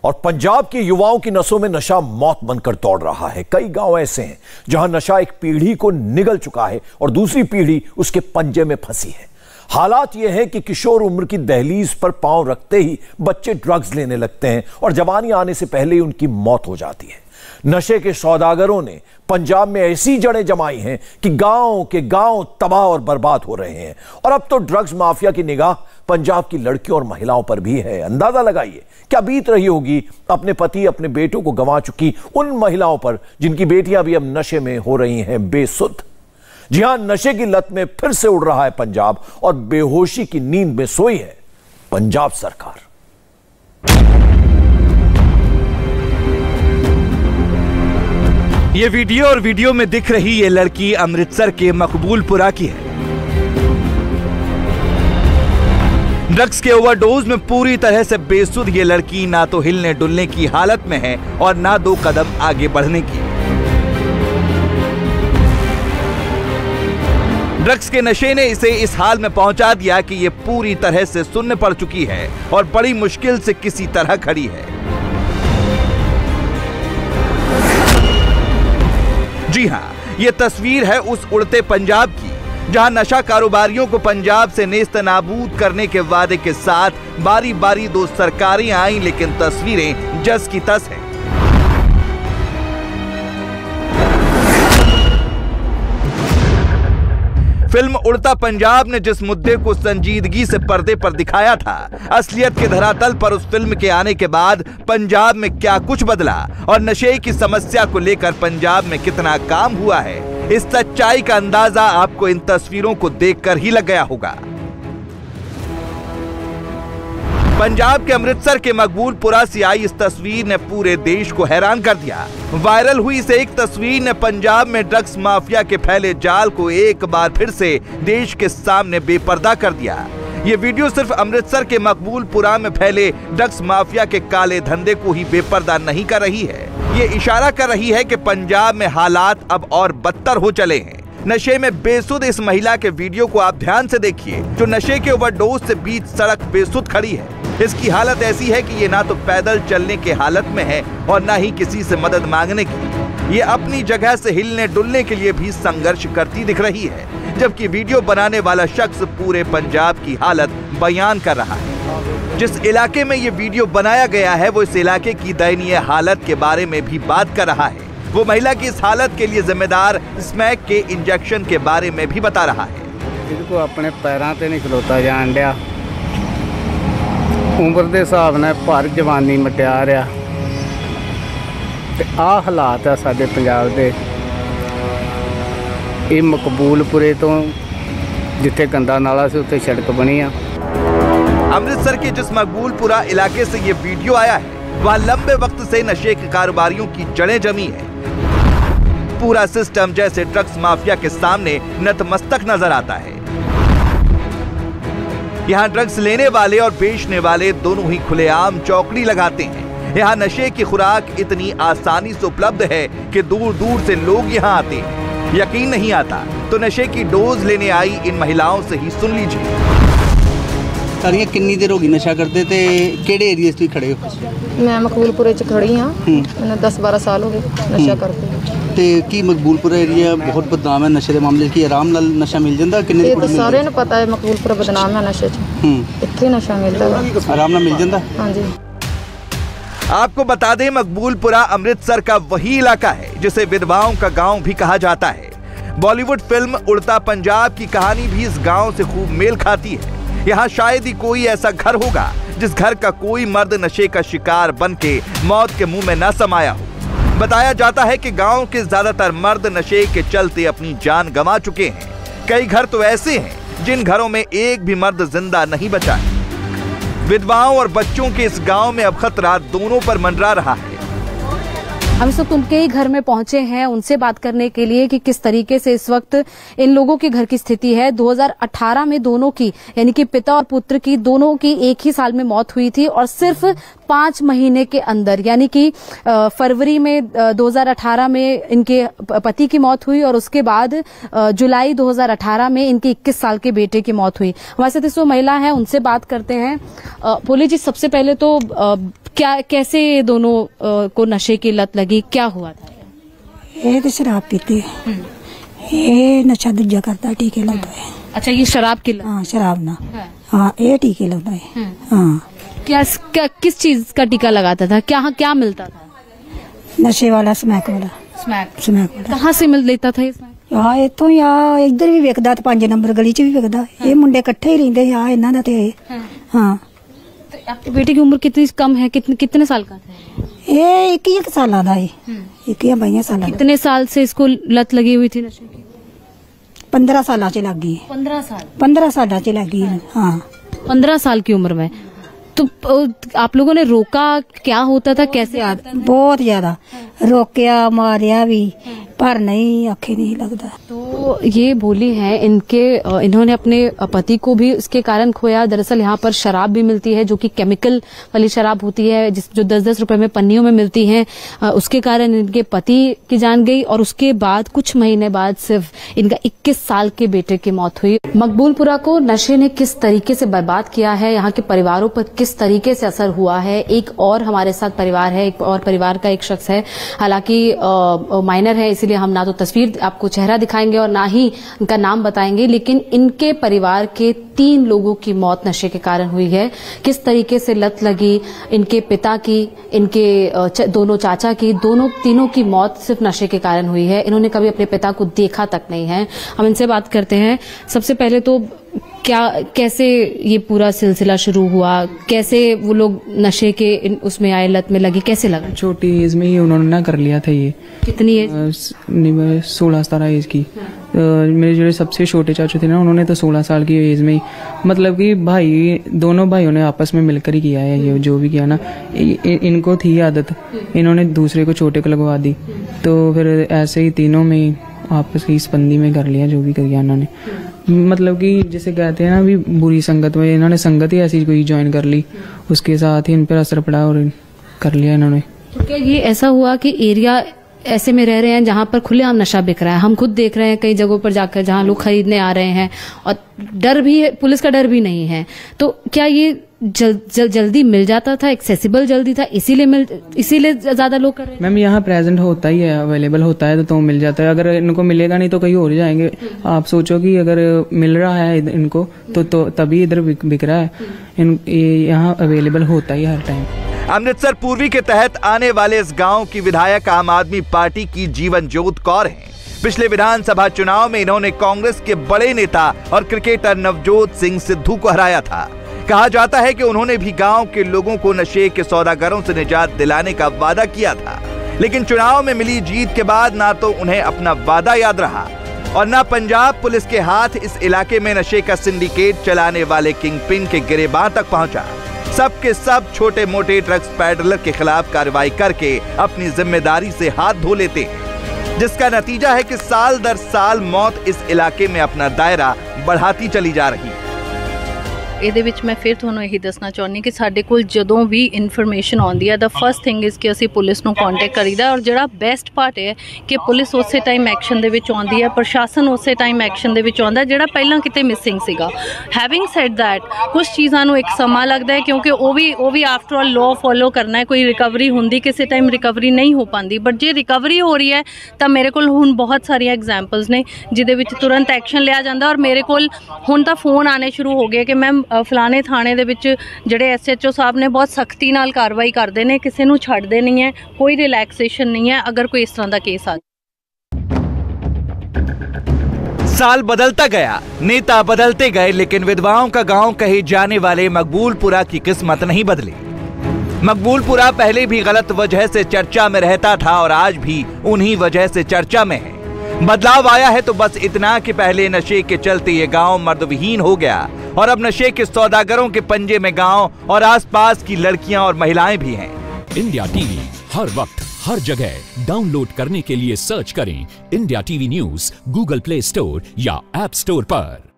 और पंजाब के युवाओं की नसों में नशा मौत बनकर दौड़ रहा है। कई गांव ऐसे हैं जहां नशा एक पीढ़ी को निगल चुका है और दूसरी पीढ़ी उसके पंजे में फंसी है। हालात यह है कि किशोर उम्र की दहलीज पर पांव रखते ही बच्चे ड्रग्स लेने लगते हैं और जवानी आने से पहले ही उनकी मौत हो जाती है। नशे के सौदागरों ने पंजाब में ऐसी जड़ें जमाई हैं कि गांव के गांव तबाह और बर्बाद हो रहे हैं। और अब तो ड्रग्स माफिया की निगाह पंजाब की लड़कियों और महिलाओं पर भी है। अंदाजा लगाइए क्या बीत रही होगी अपने पति अपने बेटों को गंवा चुकी उन महिलाओं पर जिनकी बेटियां भी अब नशे में हो रही हैं बेसुध। जी हां, नशे की लत में फिर से उड़ रहा है पंजाब और बेहोशी की नींद में सोई है पंजाब सरकार। ये वीडियो में दिख रही ये लड़की अमृतसर के मकबूलपुरा की है। ड्रग्स के ओवरडोज में पूरी तरह से बेसुध ये लड़की ना तो हिलने डुलने की हालत में है और ना 2 कदम आगे बढ़ने की। ड्रग्स के नशे ने इसे इस हाल में पहुंचा दिया कि ये पूरी तरह से सुन्न पड़ चुकी है और बड़ी मुश्किल से किसी तरह खड़ी है। जी हां, ये तस्वीर है उस उड़ते पंजाब की जहां नशा कारोबारियों को पंजाब से नेस्तनाबूद करने के वादे के साथ बारी बारी 2 सरकारें आईं, लेकिन तस्वीरें जस की तस हैं। फिल्म उड़ता पंजाब ने जिस मुद्दे को संजीदगी से पर्दे पर दिखाया था, असलियत के धरातल पर उस फिल्म के आने के बाद पंजाब में क्या कुछ बदला और नशे की समस्या को लेकर पंजाब में कितना काम हुआ है, इस सच्चाई का अंदाजा आपको इन तस्वीरों को देखकर ही लग गया होगा। पंजाब के अमृतसर के मकबूलपुरा से आई इस तस्वीर ने पूरे देश को हैरान कर दिया। वायरल हुई इस एक तस्वीर ने पंजाब में ड्रग्स माफिया के फैले जाल को एक बार फिर से देश के सामने बेपर्दा कर दिया। ये वीडियो सिर्फ अमृतसर के मकबूलपुरा में फैले ड्रग्स माफिया के काले धंधे को ही बेपर्दा नहीं कर रही है, ये इशारा कर रही है कि पंजाब में हालात अब और बदतर हो चले हैं। नशे में बेसुध इस महिला के वीडियो को आप ध्यान से देखिए, जो नशे के ओवरडोज से बीच सड़क बेसुध खड़ी है। इसकी हालत ऐसी है कि ये ना तो पैदल चलने के हालत में है और ना ही किसी से मदद मांगने की। ये अपनी जगह से हिलने डुलने के लिए भी संघर्ष करती दिख रही है, जबकि वीडियो बनाने वाला शख्स पूरे पंजाब की हालत बयान कर रहा है। जिस इलाके में ये वीडियो बनाया गया है वो इस इलाके की दयनीय हालत के बारे में भी बात कर रहा है। वो महिला की इस हालत के लिए जिम्मेदार स्मैक के इंजेक्शन के बारे में भी बता रहा है। इनको अपने पैरों पे नहीं खलोता जान दिया, उम्र के हिसाब ने भर जवानी मटिया रहा ते आ हालात है साडे पंजाब दे। ये मकबूलपुरे तो जिथे गंदा नाला से उत्थे सड़क बनी आ। अमृतसर के जिस मकबूलपुरा इलाके से ये वीडियो आया है वहाँ लंबे वक्त से नशे के कारोबारियों की जड़ें जमी है। पूरा सिस्टम जैसे ड्रग्स माफिया के सामने नतमस्तक नजर आता है। यहाँ ड्रग्स लेने वाले और बेचने वाले दोनों ही खुलेआम चौकड़ी लगाते हैं। यहाँ नशे की खुराक इतनी आसानी से उपलब्ध है कि दूर दूर से लोग यहाँ आते हैं। यकीन नहीं आता तो नशे की डोज लेने आई इन महिलाओं से ही सुन लीजिए। सारियां कितनी देर होगी नशा करते थे, केड़े एरिया से खड़े हो? मैं मकबूलपुरे च खड़ी हाँ, मैंने 10-12 साल हो गए नशा करते। ਤੇ ਕੀ ਮਕਬੂਲਪੁਰਾ ਏਰੀਆ ਬਹੁਤ ਬਦਨਾਮ ਹੈ ਨਸ਼ੇ ਦੇ ਮਾਮਲੇ 'ਚ, ਕੀ ਆਰਾਮ ਨਾਲ ਨਸ਼ਾ ਮਿਲ ਜਾਂਦਾ? ਕਿੰਨੇ ਇਹ ਤਾਂ ਸਾਰਿਆਂ ਨੂੰ ਪਤਾ ਹੈ ਮਕਬੂਲਪੁਰਾ ਬਦਨਾਮ ਹੈ ਨਸ਼ੇ 'ਚ। ਇੱਥੇ ਨਸ਼ਾ ਮਿਲਦਾ ਹੈ, आराम ਨਾਲ ਮਿਲ ਜਾਂਦਾ। हाँ जी। आपको बता दें मकबूलपुरा अमृतसर का वही इलाका है जिसे विधवाओं का गांव भी कहा जाता है। बॉलीवुड फिल्म उड़ता पंजाब की कहानी भी इस गांव से खूब मेल खाती है। यहाँ शायद ही कोई ऐसा घर होगा जिस घर का कोई मर्द नशे का शिकार बन के मौत के मुंह में न समाया हो। बताया जाता है कि गांव के ज्यादातर मर्द नशे के चलते अपनी जान गंवा चुके हैं। कई घर तो ऐसे हैं जिन घरों में एक भी मर्द जिंदा नहीं बचा है। विधवाओं और बच्चों के इस गांव में अब खतरा दोनों पर मंडरा रहा है। हम इस वक्त उनके ही घर में पहुंचे हैं उनसे बात करने के लिए कि किस तरीके से इस वक्त इन लोगों के घर की स्थिति है। 2018 में दोनों की यानी कि पिता और पुत्र की दोनों की एक ही साल में मौत हुई थी और सिर्फ 5 महीने के अंदर यानी कि फरवरी में 2018 में इनके पति की मौत हुई और उसके बाद जुलाई 2018 में इनके 21 साल के बेटे की मौत हुई। हमारे साथ इस महिला है, उनसे बात करते हैं। बोले जी, सबसे पहले तो क्या कैसे दोनों को नशे की लत लगी, क्या हुआ था? ये तो शराब पीते, ये नशा दूजा करता, टीके लगता है। अच्छा, ये शराब की लत? हाँ, शराब ना, हाँ ये टीके लगता है। हाँ, किस चीज का टीका लगाता था? क्या मिलता था? नशे वाला, स्मैक वाला। स्मैक वाला कहाँ से मिल लेता था? हाँ, इतों या इधर भी विकदा, 5 नंबर गली च भी विकदा। ये मुंडे इकट्ठे ही रहंदे, यहाँ इन्हां दा ते। हाँ। तो आपके बेटे की उम्र कितनी कम है? कितने साल का था? ये 21 साल का है, 21-22 साल। कितने साल से इसको लत लगी हुई थी नशे की? 15 साल च लग गई। 15 साल च लग गई। हाँ, 15 साल की उम्र में। तो आप लोगों ने रोका? क्या होता था, कैसे? बहुत ज्यादा रोकया, मारिया भी, पर नहीं, आखे नहीं लगता। तो ये बोली है इन्होंने अपने पति को भी इसके कारण खोया। दरअसल यहाँ पर शराब भी मिलती है जो कि केमिकल वाली शराब होती है, जो 10-10 रुपए में पन्नियों में मिलती है। उसके कारण इनके पति की जान गई और उसके बाद कुछ महीने बाद सिर्फ इनका 21 साल के बेटे की मौत हुई। मकबूलपुरा को नशे ने किस तरीके से बर्बाद किया है, यहाँ के परिवारों पर किस तरीके से असर हुआ है। एक और हमारे साथ परिवार है, एक और परिवार का एक शख्स है, हालांकि माइनर है, इसलिए हम ना तो तस्वीर आपको चेहरा दिखाएंगे और ना ही इनका नाम बताएंगे, लेकिन इनके परिवार के 3 लोगों की मौत नशे के कारण हुई है। किस तरीके से लत लगी इनके पिता की, इनके दोनों चाचा की, तीनों की मौत सिर्फ नशे के कारण हुई है। इन्होंने कभी अपने पिता को देखा तक नहीं है। हम इनसे बात करते हैं। सबसे पहले तो कैसे ये पूरा सिलसिला शुरू हुआ, कैसे वो लोग नशे के उसमें आए, लत में लगी, कैसे लगा? छोटी एज में ही उन्होंने ना कर लिया था ये। कितनी एज? 16-17 एज की। मेरे जो सबसे छोटे चाचू थे ना, उन्होंने तो 16 साल की एज में ही, मतलब कि दोनों भाइयों ने आपस में मिलकर ही किया है ये जो भी किया ना। इनको थी आदत, इन्होंने दूसरे को छोटे को लगवा दी, तो फिर ऐसे ही तीनों में आपस की स्पंदी में कर लिया जो भी कर लिया इन्होंने। मतलब कि जैसे कहते हैं ना, भी बुरी संगत में इन्होंने संगत ही ऐसी कोई ज्वाइन कर ली, उसके साथ ही इन पर असर पड़ा और कर लिया इन्होंने। तो क्या ये ऐसा हुआ कि एरिया ऐसे में रह रहे हैं जहां पर खुलेआम नशा बिक रहा है? हम खुद देख रहे हैं कई जगहों पर जाकर जहां लोग खरीदने आ रहे हैं और डर भी है, पुलिस का डर भी नहीं है। तो क्या ये जल्दी मिल जाता था, एक्सेसिबल जल्दी था, इसीलिए ज्यादा लोग कर रहे हैं? मैम, यहाँ प्रेजेंट होता ही है, अवेलेबल होता है तो मिल जाता है। अगर इनको मिलेगा नहीं तो कहीं और जाएंगे। आप सोचो कि अगर मिल रहा है इनको तो तभी इधर बिक रहा है। यहाँ अवेलेबल होता ही हर टाइम। अमृतसर पूर्वी के तहत आने वाले इस गांव की विधायक आम आदमी पार्टी की जीवनजोत कौर हैं। पिछले विधानसभा चुनाव में इन्होंने कांग्रेस के बड़े नेता और क्रिकेटर नवजोत सिंह सिद्धू को हराया था। कहा जाता है कि उन्होंने भी गांव के लोगों को नशे के सौदागरों से निजात दिलाने का वादा किया था, लेकिन चुनाव में मिली जीत के बाद ना तो उन्हें अपना वादा याद रहा और ना पंजाब पुलिस के हाथ इस इलाके में नशे का सिंडिकेट चलाने वाले किंगपिन के गिरेबान तक पहुंचा। सबके सब छोटे मोटे ड्रग्स पैडलर के खिलाफ कार्रवाई करके अपनी जिम्मेदारी से हाथ धो लेते हैं, जिसका नतीजा है कि साल दर साल मौत इस इलाके में अपना दायरा बढ़ाती चली जा रही है। ਇਹਦੇ ਵਿੱਚ ਮੈਂ ਫਿਰ ਤੁਹਾਨੂੰ ਇਹੀ ਦੱਸਣਾ ਚਾਹੁੰਦੀ ਕਿ ਸਾਡੇ ਕੋਲ ਜਦੋਂ ਵੀ ਇਨਫੋਰਮੇਸ਼ਨ ਆਉਂਦੀ ਹੈ, ਦਾ ਫਸਟ ਥਿੰਗ ਇਜ਼ ਕਿ ਅਸੀਂ ਪੁਲਿਸ ਨੂੰ ਕੰਟੈਕਟ ਕਰੀਦਾ ਔਰ ਜਿਹੜਾ ਬੈਸਟ ਪਾਰਟ ਹੈ ਕਿ ਪੁਲਿਸ ਉਸੇ ਟਾਈਮ ਐਕਸ਼ਨ ਦੇ ਵਿੱਚ ਆਉਂਦੀ ਹੈ, ਪ੍ਰਸ਼ਾਸਨ ਉਸੇ ਟਾਈਮ ਐਕਸ਼ਨ ਦੇ ਵਿੱਚ ਆਉਂਦਾ ਜਿਹੜਾ ਪਹਿਲਾਂ ਕਿਤੇ ਮਿਸਿੰਗ ਸੀਗਾ। ਹੈਵਿੰਗ ਸੈਡ ਦੈਟ ਕੁਝ ਚੀਜ਼ਾਂ ਨੂੰ ਇੱਕ ਸਮਾਂ ਲੱਗਦਾ ਹੈ ਕਿਉਂਕਿ ਉਹ ਵੀ ਆਫਟਰ ਆਲ ਲਾਅ ਫੋਲੋ ਕਰਨਾ ਹੈ। ਕੋਈ ਰਿਕਵਰੀ ਹੁੰਦੀ, ਕਿਸੇ ਟਾਈਮ ਰਿਕਵਰੀ ਨਹੀਂ ਹੋ ਪਾਉਂਦੀ, ਬਟ ਜੇ ਰਿਕਵਰੀ ਹੋ ਰਹੀ ਹੈ ਤਾਂ ਮੇਰੇ ਕੋਲ ਹੁਣ ਬਹੁਤ ਸਾਰੀਆਂ ਐਗਜ਼ਾਮਪਲਸ ਨੇ ਜਿਹਦੇ ਵਿੱਚ ਤੁਰੰਤ ਐਕਸ਼ਨ ਲਿਆ ਜਾਂਦਾ ਔਰ ਮੇਰੇ ਕੋਲ ਹੁਣ ਤਾਂ ਫੋਨ ਆਣੇ ਸ਼ੁਰੂ ਹੋ ਗਏ ਕਿ ਮੈਮ ਫਲਾਣੇ ਥਾਣੇ ਦੇ ਵਿੱਚ ਜਿਹੜੇ SHO ਸਾਹਿਬ ਨੇ ਬਹੁਤ ਸਖਤੀ ਨਾਲ ਕਾਰਵਾਈ ਕਰਦੇ ਨੇ, ਕਿਸੇ ਨੂੰ ਛੱਡਦੇ ਨਹੀਂ ਹੈ, ਕੋਈ ਰਿਲੈਕसेशन नहीं है अगर कोई इस तरह का केस आ। साल बदलता गया, नेता बदलते गए, लेकिन विधवाओं का गांव कहे जाने वाले मकबूलपुरा की किस्मत नहीं बदली। मकबूलपुरा पहले भी गलत वजह से चर्चा में रहता था और आज भी उन्हीं वजह से चर्चा में है। बदलाव आया है तो बस इतना कि पहले नशे के चलते ये गांव मर्दविहीन हो गया और अब नशे के सौदागरों के पंजे में गांव और आसपास की लड़कियां और महिलाएं भी हैं। इंडिया टीवी हर वक्त हर जगह डाउनलोड करने के लिए सर्च करें India TV news Google play store या ऐप स्टोर पर।